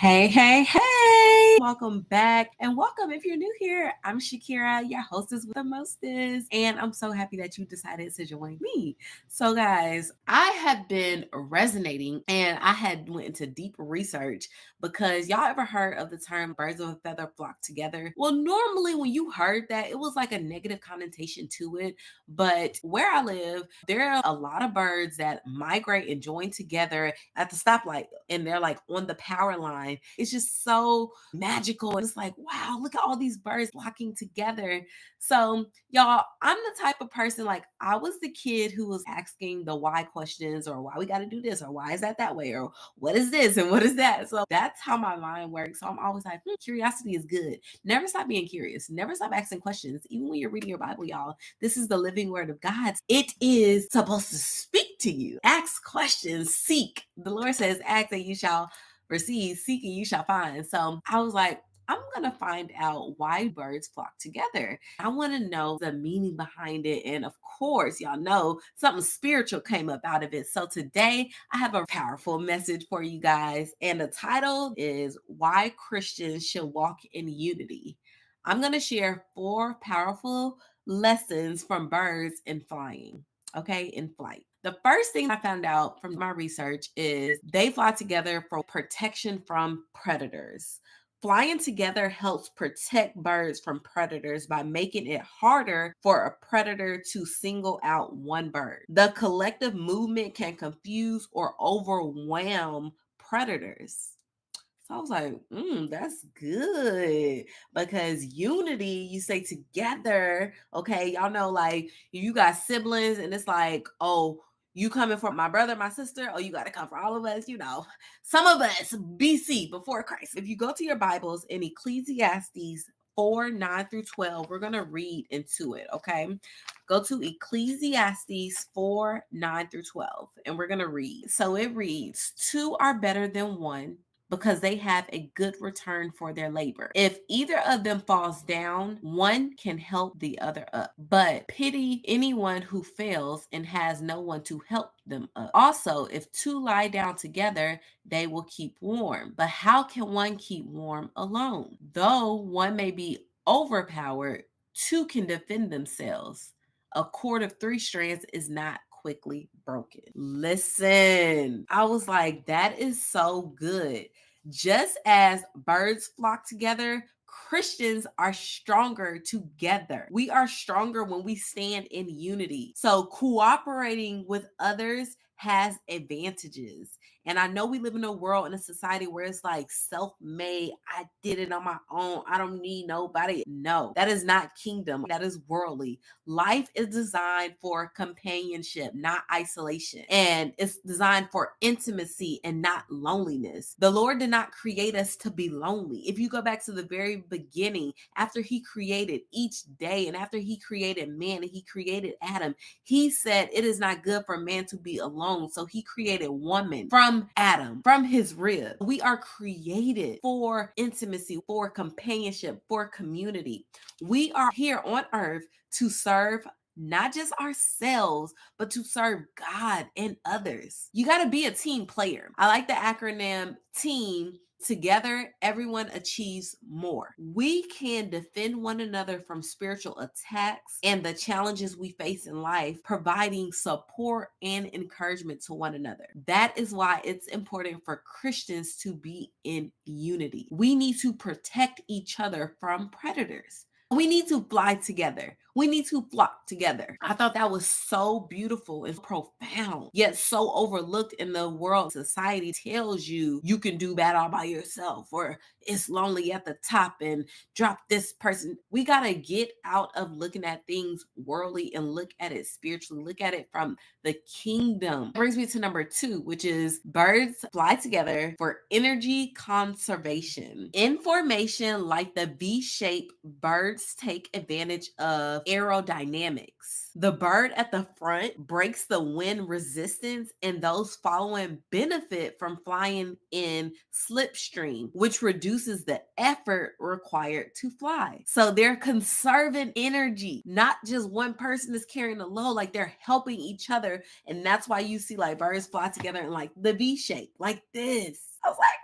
Hey, hey, hey! Welcome back and welcome if you're new here. I'm SHAKERA, your hostess with the mostest, and I'm so happy that you decided to join me. So, guys, I have been resonating and I had went into deep research because y'all ever heard of the term birds of a feather flock together? Well, normally when you heard that, it was like a negative connotation to it, but where I live, there are a lot of birds that migrate and join together at the stoplight and they're like on the power line. It's just so magical. It's like, wow, look at all these birds flocking together. So, y'all, I'm the type of person like I was the kid who was asking the why questions or why we got to do this or why is that way or what is this and what is that. So, that's how my mind works. So, I'm always like, curiosity is good. Never stop being curious. Never stop asking questions. Even when you're reading your Bible, y'all, this is the living word of God. It is supposed to speak to you. Ask questions, seek. The Lord says, ask and you shall receive, seek and you shall find. So I was like, I'm going to find out why birds flock together. I want to know the meaning behind it. And of course, y'all know something spiritual came up out of it. So today I have a powerful message for you guys. And the title is Why Christians Should Walk in Unity. I'm going to share 4 powerful lessons from birds in flying. Okay, in flight. The first thing I found out from my research is they fly together for protection from predators. Flying together helps protect birds from predators by making it harder for a predator to single out one bird. The collective movement can confuse or overwhelm predators. So I was like, that's good because unity, you say together, okay? Y'all know, like, you got siblings and it's like, oh, you coming for my brother, my sister, or you got to come for all of us, some of us, BC, before Christ. If you go to your Bibles in Ecclesiastes 4:9-12, we're going to read into it, okay? Go to Ecclesiastes 4:9-12, and we're going to read. So it reads, 2 are better than one because they have a good return for their labor. If either of them falls down, one can help the other up. But pity anyone who fails and has no one to help them up. Also, if 2 lie down together, they will keep warm. But how can one keep warm alone? Though one may be overpowered, 2 can defend themselves. A cord of 3 strands is not quickly broken. Listen, I was like, that is so good. Just as birds flock together, Christians are stronger together. We are stronger when we stand in unity. So cooperating with others has advantages. And I know we live in a world, in a society where it's like self-made. I did it on my own. I don't need nobody. No, that is not kingdom. That is worldly. Life is designed for companionship, not isolation. And it's designed for intimacy and not loneliness. The Lord did not create us to be lonely. If you go back to the very beginning, after he created each day and after he created man and he created Adam, he said it is not good for man to be alone. So he created woman from Adam, from his rib. We are created for intimacy, for companionship, for community. We are here on earth to serve not just ourselves, but to serve God and others. You got to be a team player. I like the acronym TEAM. Together, everyone achieves more. We can defend one another from spiritual attacks and the challenges we face in life, providing support and encouragement to one another. That is why it's important for Christians to be in unity. We need to protect each other from predators. We need to fly together. We need to flock together. I thought that was so beautiful and profound, yet so overlooked in the world. Society tells you you can do that all by yourself, or it's lonely at the top and drop this person. We got to get out of looking at things worldly and look at it spiritually, look at it from the kingdom. Brings me to number 2, which is birds fly together for energy conservation. In formation like the V shape, birds take advantage of aerodynamics. The bird at the front breaks the wind resistance, and those following benefit from flying in slipstream, which reduces the effort required to fly. So they're conserving energy. Not just one person is carrying the load, like they're helping each other. And that's why you see like birds fly together in like the V shape, like this. I was like,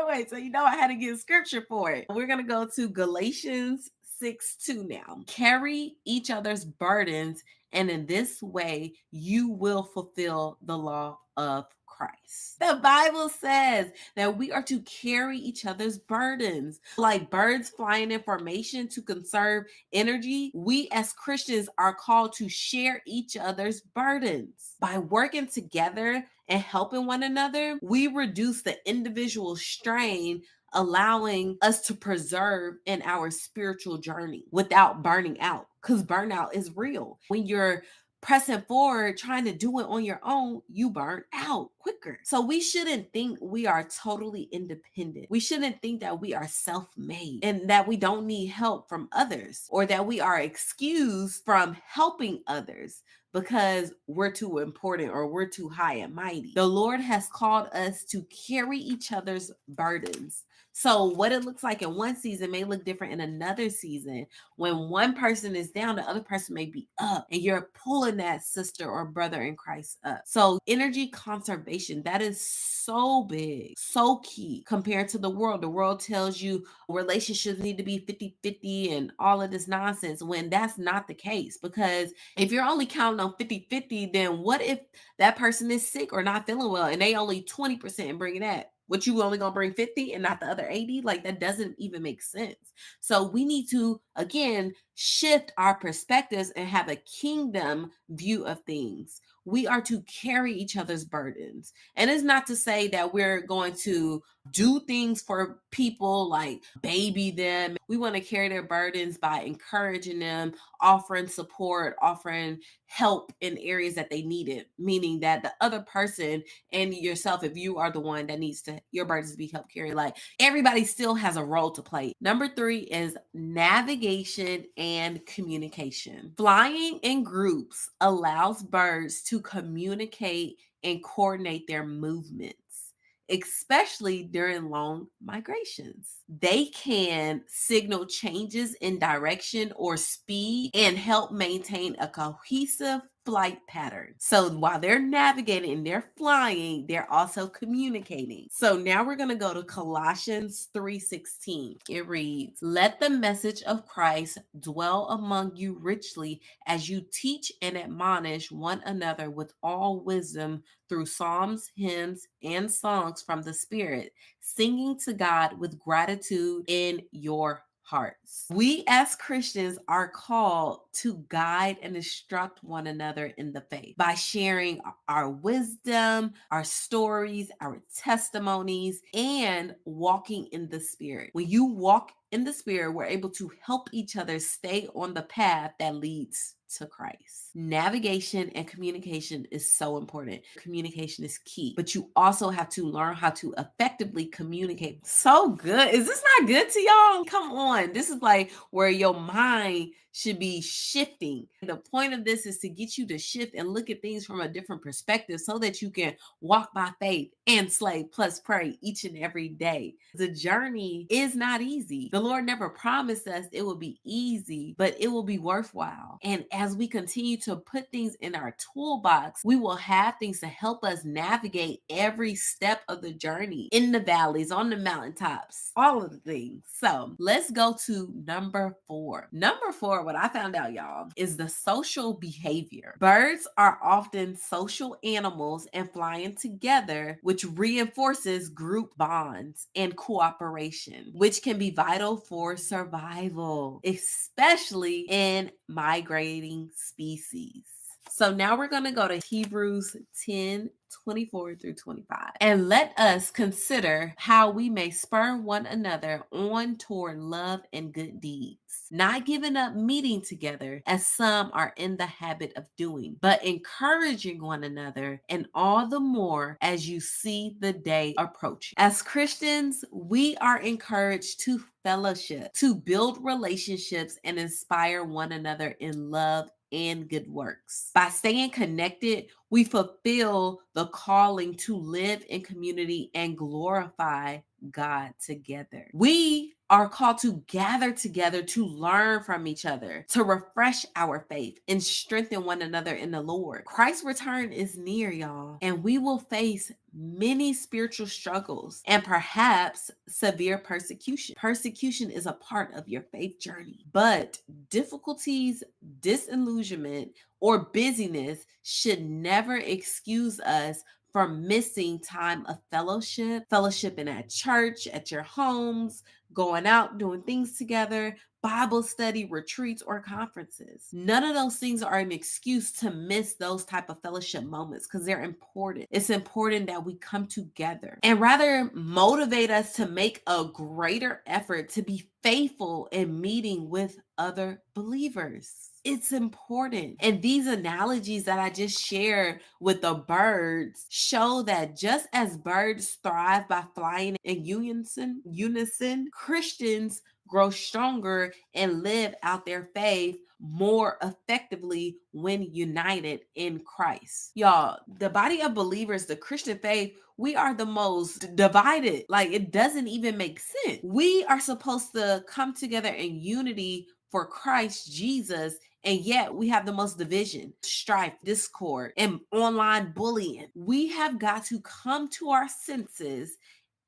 away. So you know I had to get scripture for it. We're going to go to Galatians 6:2 now. Carry each other's burdens, and in this way you will fulfill the law of Christ. The Bible says that we are to carry each other's burdens. Like birds flying in formation to conserve energy, we as Christians are called to share each other's burdens. By working together and helping one another, we reduce the individual strain, allowing us to preserve in our spiritual journey without burning out, because burnout is real. When you're pressing forward, trying to do it on your own, you burn out quicker. So we shouldn't think we are totally independent. We shouldn't think that we are self-made and that we don't need help from others, or that we are excused from helping others because we're too important or we're too high and mighty. The Lord has called us to carry each other's burdens. So what it looks like in one season may look different in another season. When one person is down, the other person may be up, and you're pulling that sister or brother in Christ up. So energy conservation, that is so big, so key compared to the world. The world tells you relationships need to be 50-50 and all of this nonsense, when that's not the case. Because if you're only counting on 50-50, then what if that person is sick or not feeling well and they only 20% and bringing that? What, you only gonna bring 50 and not the other 80? Like, that doesn't even make sense. So we need to, again, shift our perspectives and have a kingdom view of things. We are to carry each other's burdens. And it's not to say that we're going to do things for people like baby them. We want to carry their burdens by encouraging them, offering support, offering help in areas that they need it, meaning that the other person and yourself, if you are the one that needs to your burdens to be helped carry, like, everybody still has a role to play. Number 3 is navigation and communication. Flying in groups allows birds to communicate and coordinate their movements, especially during long migrations. They can signal changes in direction or speed and help maintain a cohesive flight pattern. So while they're navigating and they're flying, they're also communicating. So now we're going to go to Colossians 3:16. It reads, "Let the message of Christ dwell among you richly as you teach and admonish one another with all wisdom through psalms, hymns, and songs from the Spirit, singing to God with gratitude in your hearts." We as Christians are called to guide and instruct one another in the faith by sharing our wisdom, our stories, our testimonies, and walking in the Spirit. When you walk in the Spirit, we're able to help each other stay on the path that leads to Christ. Navigation and communication is so important. Communication is key, but you also have to learn how to effectively communicate. So good. Is this not good to y'all? Come on. This is like where your mind should be shifting. The point of this is to get you to shift and look at things from a different perspective so that you can walk by faith and slay plus pray each and every day. The journey is not easy. The Lord never promised us it will be easy, but it will be worthwhile. And as we continue to put things in our toolbox, we will have things to help us navigate every step of the journey, in the valleys, on the mountaintops, all of the things. So let's go to number 4. Number 4, what I found out, y'all, is the social behavior. Birds are often social animals, and flying together, which reinforces group bonds and cooperation, which can be vital for survival, especially in migrating species. So now we're going to go to Hebrews 10:24-25. And let us consider how we may spur one another on toward love and good deeds, not giving up meeting together as some are in the habit of doing, but encouraging one another, and all the more as you see the day approaching. As Christians, we are encouraged to fellowship, to build relationships, and inspire one another in love and good works. By staying connected, we fulfill the calling to live in community and glorify God together. We are called to gather together to learn from each other, to refresh our faith and strengthen one another in the Lord. Christ's return is near, y'all, and we will face many spiritual struggles and perhaps severe persecution. Persecution is a part of your faith journey, but difficulties, disillusionment, or busyness should never excuse us from missing time of fellowshipping at church, at your homes, going out, doing things together, Bible study, retreats, or conferences. None of those things are an excuse to miss those type of fellowship moments because they're important. It's important that we come together and rather motivate us to make a greater effort to be faithful in meeting with other believers. It's important. And these analogies that I just shared with the birds show that just as birds thrive by flying in unison, Christians grow stronger and live out their faith more effectively when united in Christ. Y'all, the body of believers, the Christian faith, we are the most divided. Like, it doesn't even make sense. We are supposed to come together in unity for Christ Jesus, and yet we have the most division, strife, discord, and online bullying. We have got to come to our senses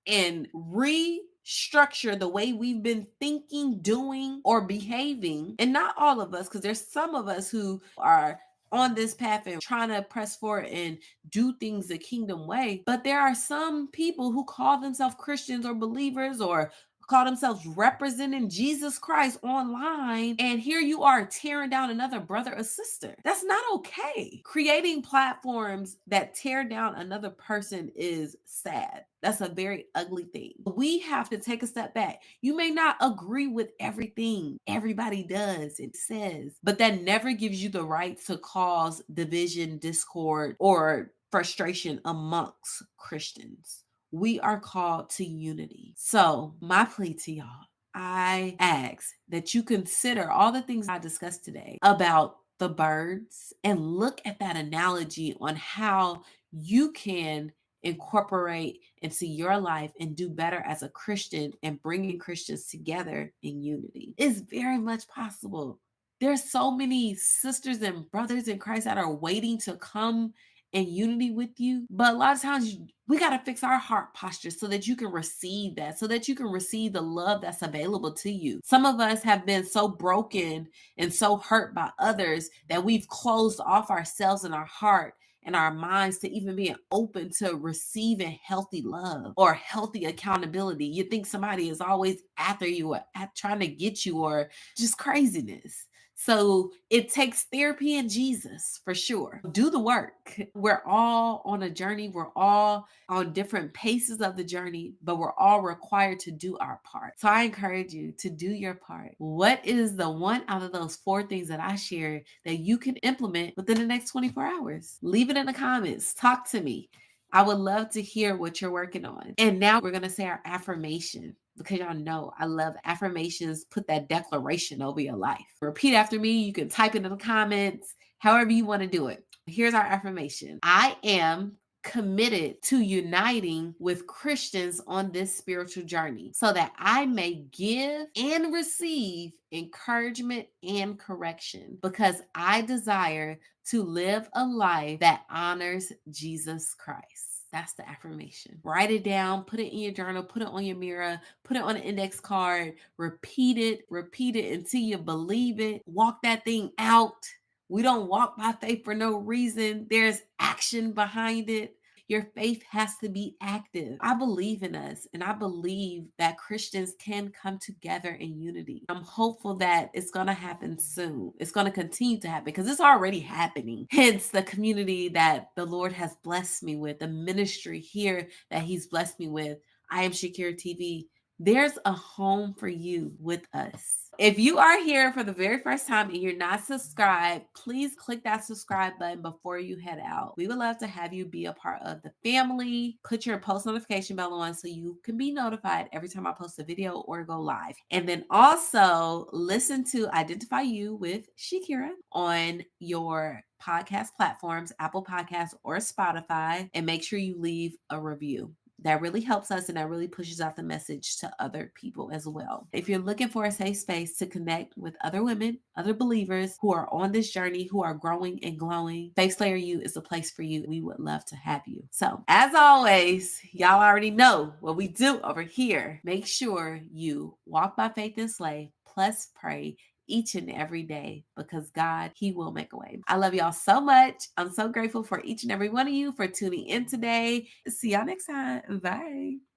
and restructure the way we've been thinking, doing, or behaving. And not all of us, because there's some of us who are on this path and trying to press forward and do things the kingdom way. But there are some people who call themselves Christians or believers or call themselves representing Jesus Christ online, and here you are tearing down another brother or sister. That's not okay. Creating platforms that tear down another person is sad. That's a very ugly thing. We have to take a step back. You may not agree with everything everybody does and says, but that never gives you the right to cause division, discord, or frustration amongst Christians. We are called to unity. So, my plea to y'all, I ask that you consider all the things I discussed today about the birds and look at that analogy on how you can incorporate into your life and do better as a Christian and bringing Christians together in unity. It's very much possible. There's so many sisters and brothers in Christ that are waiting to come in unity with you. But a lot of times we got to fix our heart posture so that you can receive that, so that you can receive the love that's available to you. Some of us have been so broken and so hurt by others that we've closed off ourselves and our heart and our minds to even being open to receiving healthy love or healthy accountability. You think somebody is always after you or trying to get you or just craziness. So it takes therapy and Jesus for sure. Do the work. We're all on a journey. We're all on different paces of the journey, but we're all required to do our part. So I encourage you to do your part. What is the one out of those 4 things that I shared that you can implement within the next 24 hours? Leave it in the comments. Talk to me. I would love to hear what you're working on. And now we're going to say our affirmation, because y'all know I love affirmations. Put that declaration over your life. Repeat after me. You can type it in the comments, however you want to do it. Here's our affirmation. I am committed to uniting with Christians on this spiritual journey so that I may give and receive encouragement and correction, because I desire to live a life that honors Jesus Christ. That's the affirmation. Write it down, put it in your journal, put it on your mirror, put it on an index card, repeat it until you believe it. Walk that thing out. We don't walk by faith for no reason. There's action behind it. Your faith has to be active. I believe in us, and I believe that Christians can come together in unity. I'm hopeful that it's going to happen soon. It's going to continue to happen because it's already happening. Hence the community that the Lord has blessed me with, the ministry here that He's blessed me with. I am SHAKERA TV. There's a home for you with us. If you are here for the very first time and you're not subscribed, please click that subscribe button before you head out. We would love to have you be a part of the family. Put your post notification bell on so you can be notified every time I post a video or go live. And then also listen to Identify You with SHAKERA on your podcast platforms, Apple Podcasts or Spotify, and make sure you leave a review. That really helps us and that really pushes out the message to other people as well. If you're looking for a safe space to connect with other women, other believers who are on this journey, who are growing and glowing, Faith Slayer U is a place for you. We would love to have you. So, as always, y'all already know what we do over here. Make sure you walk by faith and slay, plus pray each and every day, because God, He will make a way. I love y'all so much. I'm so grateful for each and every one of you for tuning in today. See y'all next time. Bye.